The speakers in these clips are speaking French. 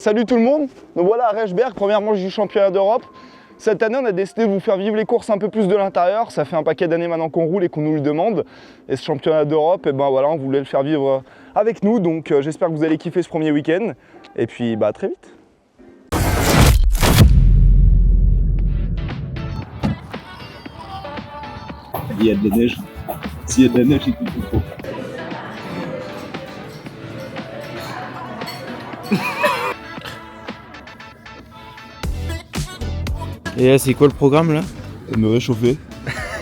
Salut tout le monde, donc voilà à Rechberg, première manche du championnat d'Europe. Cette année on a décidé de vous faire vivre les courses un peu plus de l'intérieur, ça fait un paquet d'années maintenant qu'on roule et qu'on nous le demande. Et ce championnat d'Europe, et ben voilà, on voulait le faire vivre avec nous, donc j'espère que vous allez kiffer ce premier week-end. Et puis à très vite. Il y a de la neige, s'il y a de la neige, c'est qu'il faut. Et là, c'est quoi le programme là? Me réchauffer.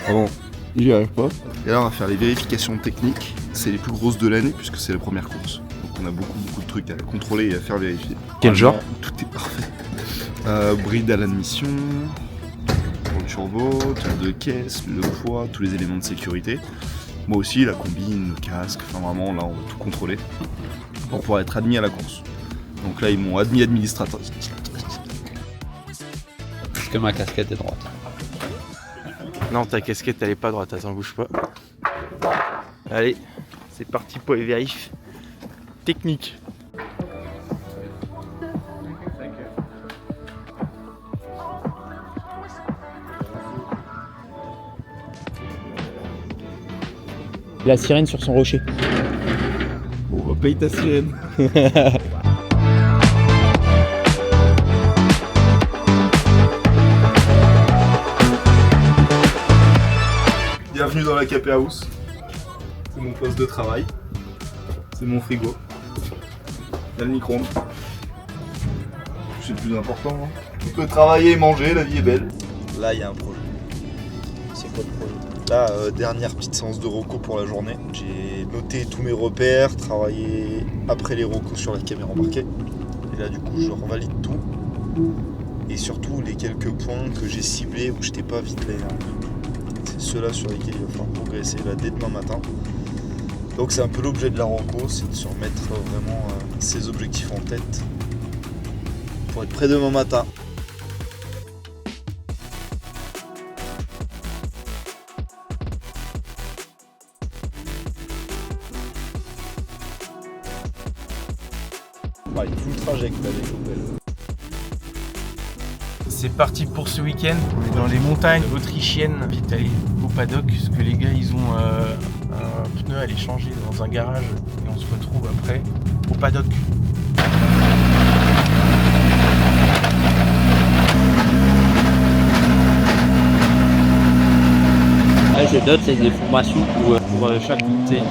Pardon, j'y arrive pas. Et là, on va faire les vérifications techniques. C'est les plus grosses de l'année puisque c'est la première course. Donc on a beaucoup de trucs à contrôler et à faire vérifier. Quel genre? Tout est parfait. Bride à l'admission, pour le turbo, tour de caisse, le poids, tous les éléments de sécurité. Moi aussi, la combine, le casque, enfin vraiment là, on va tout contrôler pour pouvoir être admis à la course. Donc là, ils m'ont admis administrateur. Est-ce que ma casquette est droite? Non, ta casquette elle est pas droite, attends, bouge pas. Allez, c'est parti pour les vérifs techniques. La sirène sur son rocher. Bon, paye ta sirène. Bienvenue dans la KP House. C'est mon poste de travail. C'est mon frigo. Il y a le micro-ondes. C'est le plus important. Hein. On peut travailler et manger, la vie est belle. Là, il y a un projet. C'est quoi le projet? Là, dernière petite séance de reco pour la journée. J'ai noté tous mes repères, travaillé après les recos sur la caméra embarquée. Et là, du coup, je revalide tout. Et surtout, les quelques points que j'ai ciblés où je n'étais pas vite là. C'est ceux-là sur lesquels il va falloir progresser là dès demain matin. Donc c'est un peu l'objet de la reco, c'est de se remettre vraiment ses objectifs en tête pour être prêt demain matin. Ouais, tout le trajet que t'avais coupé. C'est parti pour ce week-end, on est dans les montagnes autrichiennes. Vite aller au paddock, parce que les gars ils ont un pneu à aller changer dans un garage et on se retrouve après au paddock. Je donne des formations pour chaque unité.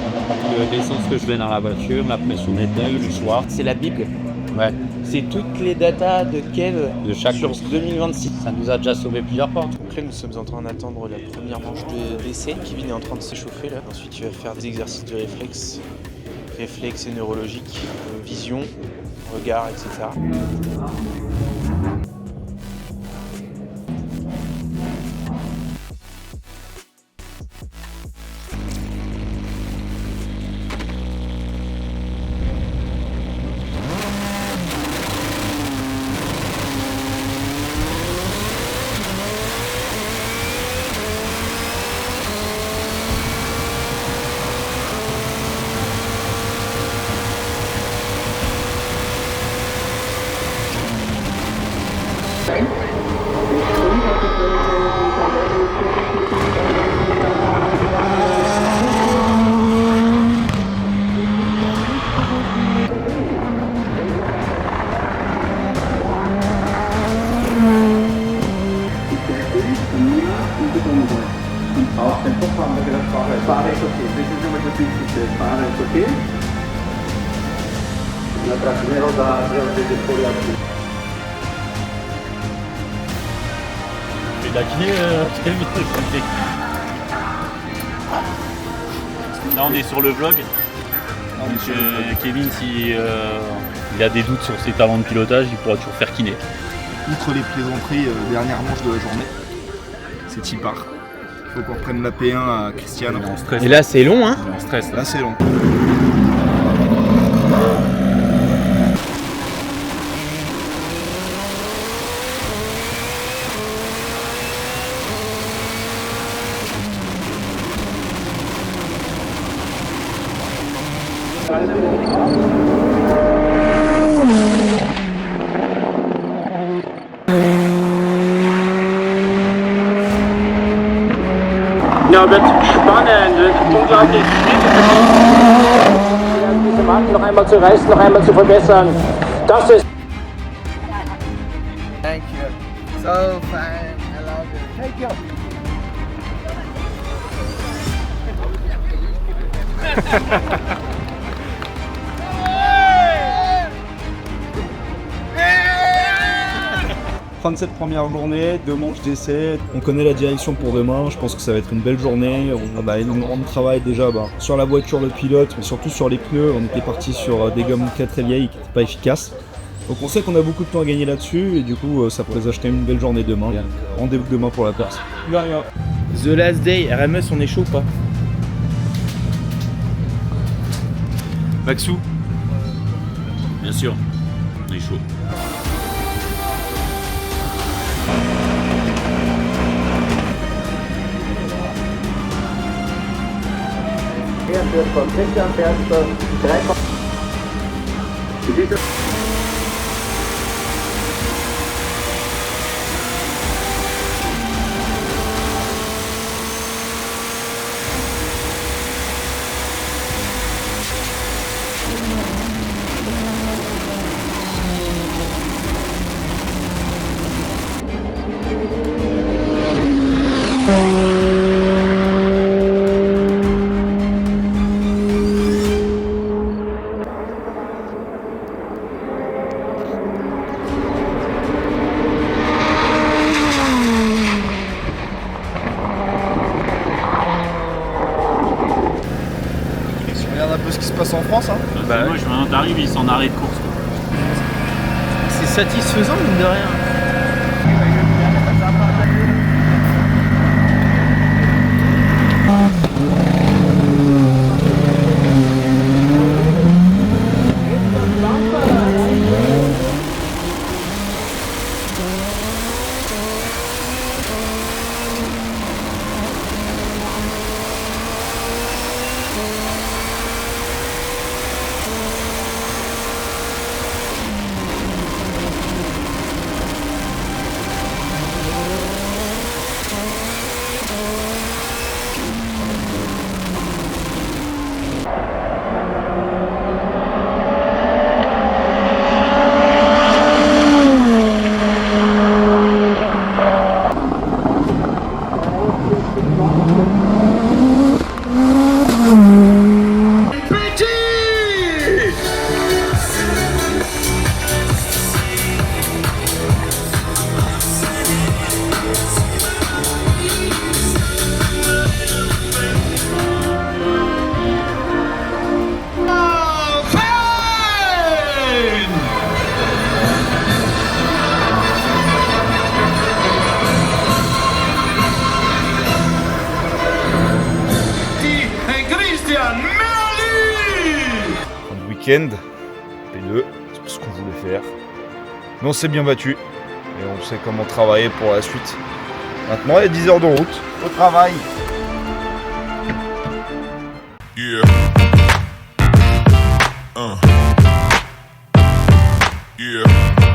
L'essence que je mets dans la voiture, la pression d'état, le soir. C'est la Bible. Ouais. C'est toutes les datas de Kev de chaque course 2026. Ça nous a déjà sauvé plusieurs fois. Donc là nous sommes en train d'attendre la première manche d'essai. Kevin est en train de s'échauffer là. Ensuite il va faire des exercices de réflexe et neurologique, vision, regard, etc. Auch den Puffer haben wir gedacht, Fahrer ist okay. Wissen Sie, was das Wichtigste ist? Fahrer ist okay. La trasnero da de Poliaci. Tu fais de la kiné, Là on est sur le vlog. Donc Kevin, si il a des doutes sur ses talents de pilotage, il pourra toujours faire kiné. Outre les plaisanteries, dernière manche de la journée, c'est Tipar. Il faut qu'on reprenne la P1 à Christiane. Et là c'est long, hein? On stresse. Là c'est long. Ja, wird spannend, wird unglaublich diese Marken noch einmal zu reißen, noch einmal zu verbessern. Das ist Thank you. So fine. I love it. Thank you. Cette première journée, 2 manches d'essai. On connaît la direction pour demain, je pense que ça va être une belle journée. On a énormément de travail déjà sur la voiture, le pilote, mais surtout sur les pneus. On était parti sur des gommes très très vieilles qui n'étaient pas efficaces. Donc on sait qu'on a beaucoup de temps à gagner là-dessus et du coup ça présage quand même une belle journée demain. Rendez-vous demain pour la Perse. The last day, RMS, on est chaud ou pas? Maxou? Bien sûr, on est chaud. wird von Christian Berster 3. Regarde un peu ce qui se passe en France. Hein. Bah, moi, maintenant t'arrives, ils sont en arrêt de course. C'est satisfaisant, mine de rien. Week-end, P2, c'est ce qu'on voulait faire. Mais on s'est bien battu et on sait comment travailler pour la suite. Maintenant, il y a 10 heures de route. Au travail. Yeah. Yeah.